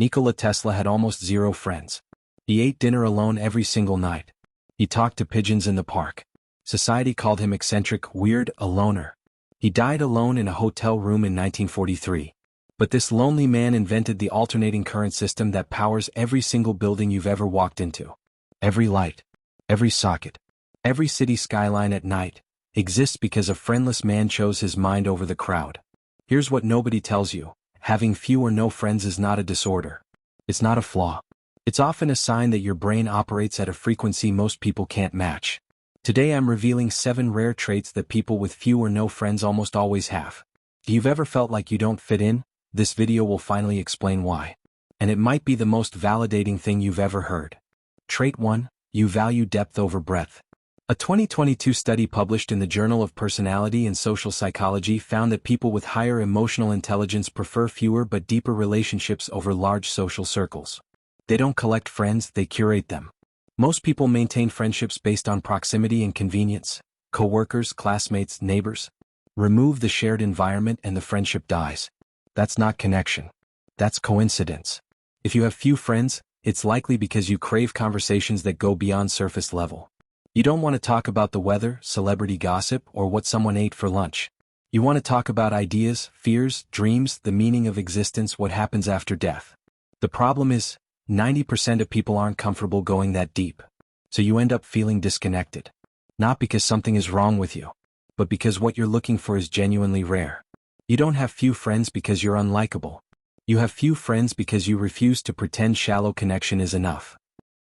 Nikola Tesla had almost zero friends. He ate dinner alone every single night. He talked to pigeons in the park. Society called him eccentric, weird, a loner. He died alone in a hotel room in 1943. But this lonely man invented the alternating current system that powers every single building you've ever walked into. Every light, every socket, every city skyline at night exists because a friendless man chose his mind over the crowd. Here's what nobody tells you: having few or no friends is not a disorder. It's not a flaw. It's often a sign that your brain operates at a frequency most people can't match. Today I'm revealing 7 rare traits that people with few or no friends almost always have. If you've ever felt like you don't fit in, this video will finally explain why. And it might be the most validating thing you've ever heard. Trait 1: you value depth over breadth. A 2022 study published in the Journal of Personality and Social Psychology found that people with higher emotional intelligence prefer fewer but deeper relationships over large social circles. They don't collect friends, they curate them. Most people maintain friendships based on proximity and convenience: coworkers, classmates, neighbors. Remove the shared environment and the friendship dies. That's not connection. That's coincidence. If you have few friends, it's likely because you crave conversations that go beyond surface level. You don't want to talk about the weather, celebrity gossip, or what someone ate for lunch. You want to talk about ideas, fears, dreams, the meaning of existence, what happens after death. The problem is, 90% of people aren't comfortable going that deep. So you end up feeling disconnected. Not because something is wrong with you, but because what you're looking for is genuinely rare. You don't have few friends because you're unlikable. You have few friends because you refuse to pretend shallow connection is enough.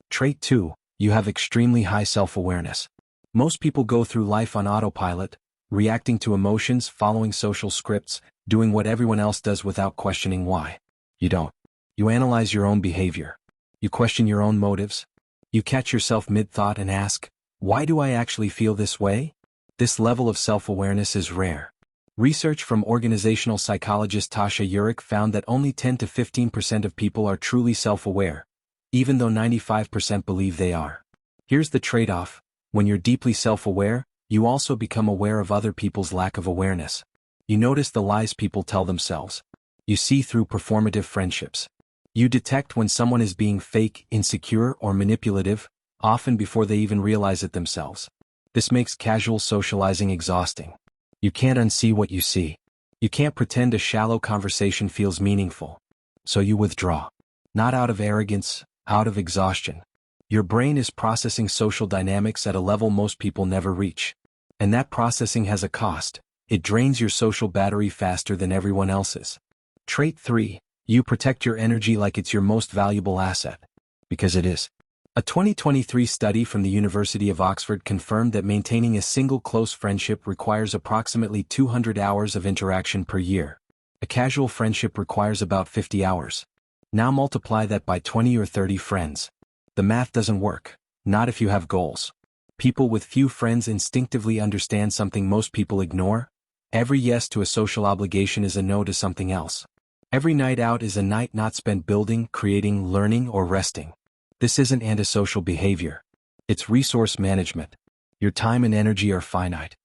Trait 2: you have extremely high self-awareness. Most people go through life on autopilot, reacting to emotions, following social scripts, doing what everyone else does without questioning why. You don't. You analyze your own behavior. You question your own motives. You catch yourself mid-thought and ask, why do I actually feel this way? This level of self-awareness is rare. Research from organizational psychologist Tasha Eurich found that only 10 to 15% of people are truly self-aware, even though 95% believe they are. Here's the trade-off: when you're deeply self-aware, you also become aware of other people's lack of awareness. You notice the lies people tell themselves. You see through performative friendships. You detect when someone is being fake, insecure, or manipulative, often before they even realize it themselves. This makes casual socializing exhausting. You can't unsee what you see. You can't pretend a shallow conversation feels meaningful. So you withdraw. Not out of arrogance, out of exhaustion. Your brain is processing social dynamics at a level most people never reach. And that processing has a cost. It drains your social battery faster than everyone else's. Trait 3: you protect your energy like it's your most valuable asset. Because it is. A 2023 study from the University of Oxford confirmed that maintaining a single close friendship requires approximately 200 hours of interaction per year. A casual friendship requires about 50 hours. Now multiply that by 20 or 30 friends. The math doesn't work, not if you have goals. People with few friends instinctively understand something most people ignore. Every yes to a social obligation is a no to something else. Every night out is a night not spent building, creating, learning, or resting. This isn't antisocial behavior. It's resource management. Your time and energy are finite.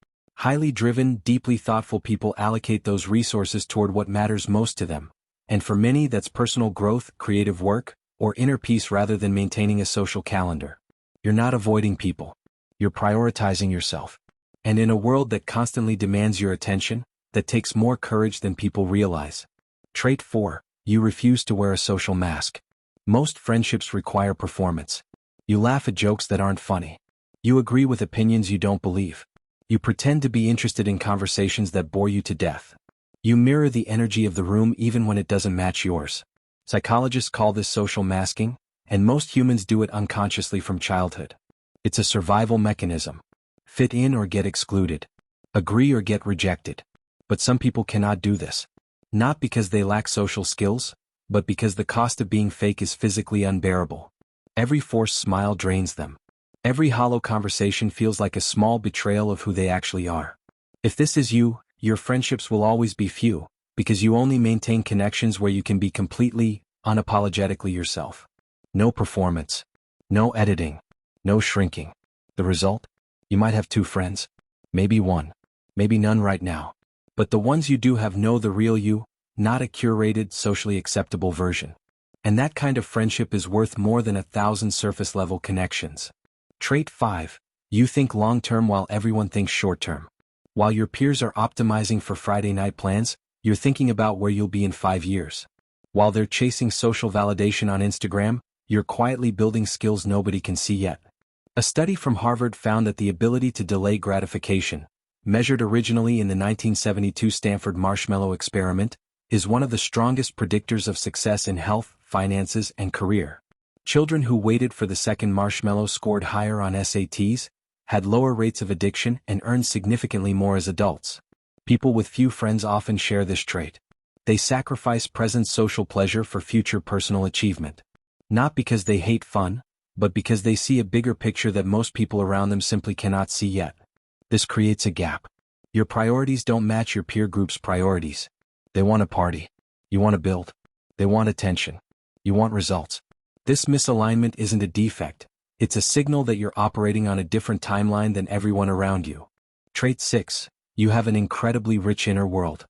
Highly driven, deeply thoughtful people allocate those resources toward what matters most to them. And for many, that's personal growth, creative work, or inner peace rather than maintaining a social calendar. You're not avoiding people. You're prioritizing yourself. And in a world that constantly demands your attention, that takes more courage than people realize. Trait 4: you refuse to wear a social mask. Most friendships require performance. You laugh at jokes that aren't funny. You agree with opinions you don't believe. You pretend to be interested in conversations that bore you to death. You mirror the energy of the room even when it doesn't match yours. Psychologists call this social masking, and most humans do it unconsciously from childhood. It's a survival mechanism. Fit in or get excluded. Agree or get rejected. But some people cannot do this. Not because they lack social skills, but because the cost of being fake is physically unbearable. Every forced smile drains them. Every hollow conversation feels like a small betrayal of who they actually are. If this is you, your friendships will always be few, because you only maintain connections where you can be completely, unapologetically yourself. No performance. No editing. No shrinking. The result? You might have 2 friends. Maybe 1. Maybe none right now. But the ones you do have know the real you, not a curated, socially acceptable version. And that kind of friendship is worth more than 1,000 surface-level connections. Trait 5. You think long-term while everyone thinks short-term. While your peers are optimizing for Friday night plans, you're thinking about where you'll be in 5 years. While they're chasing social validation on Instagram, you're quietly building skills nobody can see yet. A study from Harvard found that the ability to delay gratification, measured originally in the 1972 Stanford Marshmallow Experiment, is one of the strongest predictors of success in health, finances, and career. Children who waited for the second marshmallow scored higher on SATs, had lower rates of addiction, and earned significantly more as adults. People with few friends often share this trait. They sacrifice present social pleasure for future personal achievement. Not because they hate fun, but because they see a bigger picture that most people around them simply cannot see yet. This creates a gap. Your priorities don't match your peer group's priorities. They want a party. You want to build. They want attention. You want results. This misalignment isn't a defect. It's a signal that you're operating on a different timeline than everyone around you. Trait 6. You have an incredibly rich inner world.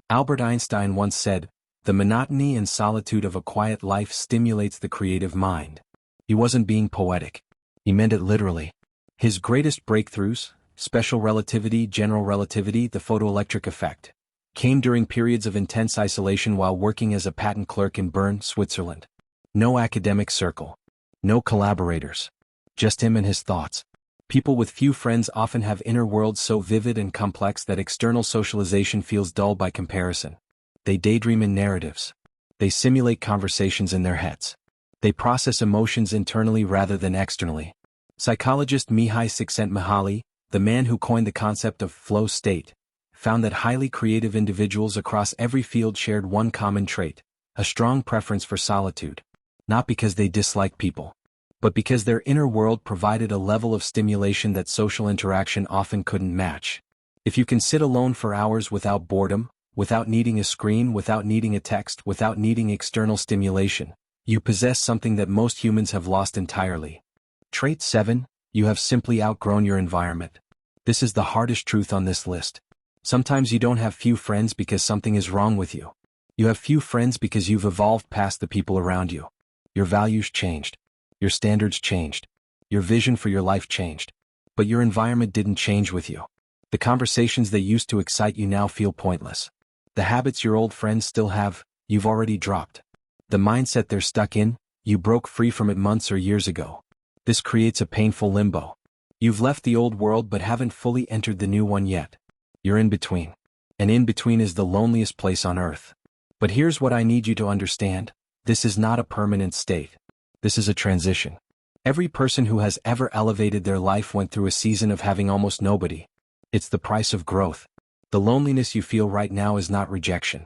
Albert Einstein once said, "The monotony and solitude of a quiet life stimulates the creative mind." He wasn't being poetic. He meant it literally. His greatest breakthroughs, special relativity, general relativity, the photoelectric effect, came during periods of intense isolation while working as a patent clerk in Bern, Switzerland. No academic circle. No collaborators. Just him and his thoughts. People with few friends often have inner worlds so vivid and complex that external socialization feels dull by comparison. They daydream in narratives. They simulate conversations in their heads. They process emotions internally rather than externally. Psychologist Mihai Csikszentmihalyi, the man who coined the concept of flow state, found that highly creative individuals across every field shared one common trait: a strong preference for solitude. Not because they dislike people, but because their inner world provided a level of stimulation that social interaction often couldn't match. If you can sit alone for hours without boredom, without needing a screen, without needing a text, without needing external stimulation, you possess something that most humans have lost entirely. Trait 7. You have simply outgrown your environment. This is the hardest truth on this list. Sometimes you don't have few friends because something is wrong with you. You have few friends because you've evolved past the people around you. Your values changed. Your standards changed. Your vision for your life changed. But your environment didn't change with you. The conversations that used to excite you now feel pointless. The habits your old friends still have, you've already dropped. The mindset they're stuck in, you broke free from it months or years ago. This creates a painful limbo. You've left the old world but haven't fully entered the new one yet. You're in between. And in between is the loneliest place on earth. But here's what I need you to understand. This is not a permanent state. This is a transition. Every person who has ever elevated their life went through a season of having almost nobody. It's the price of growth. The loneliness you feel right now is not rejection.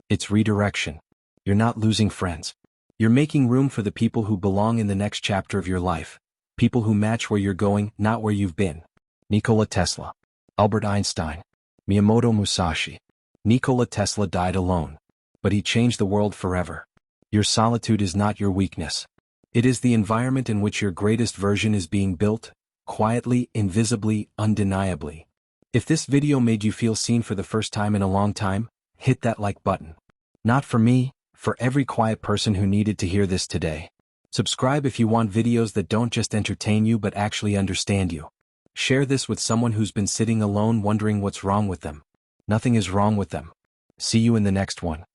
It's redirection. You're not losing friends. You're making room for the people who belong in the next chapter of your life. People who match where you're going, not where you've been. Nikola Tesla. Albert Einstein. Miyamoto Musashi. Nikola Tesla died alone. But he changed the world forever. Your solitude is not your weakness. It is the environment in which your greatest version is being built, quietly, invisibly, undeniably. If this video made you feel seen for the first time in a long time, hit that like button. Not for me, for every quiet person who needed to hear this today. Subscribe if you want videos that don't just entertain you but actually understand you. Share this with someone who's been sitting alone wondering what's wrong with them. Nothing is wrong with them. See you in the next one.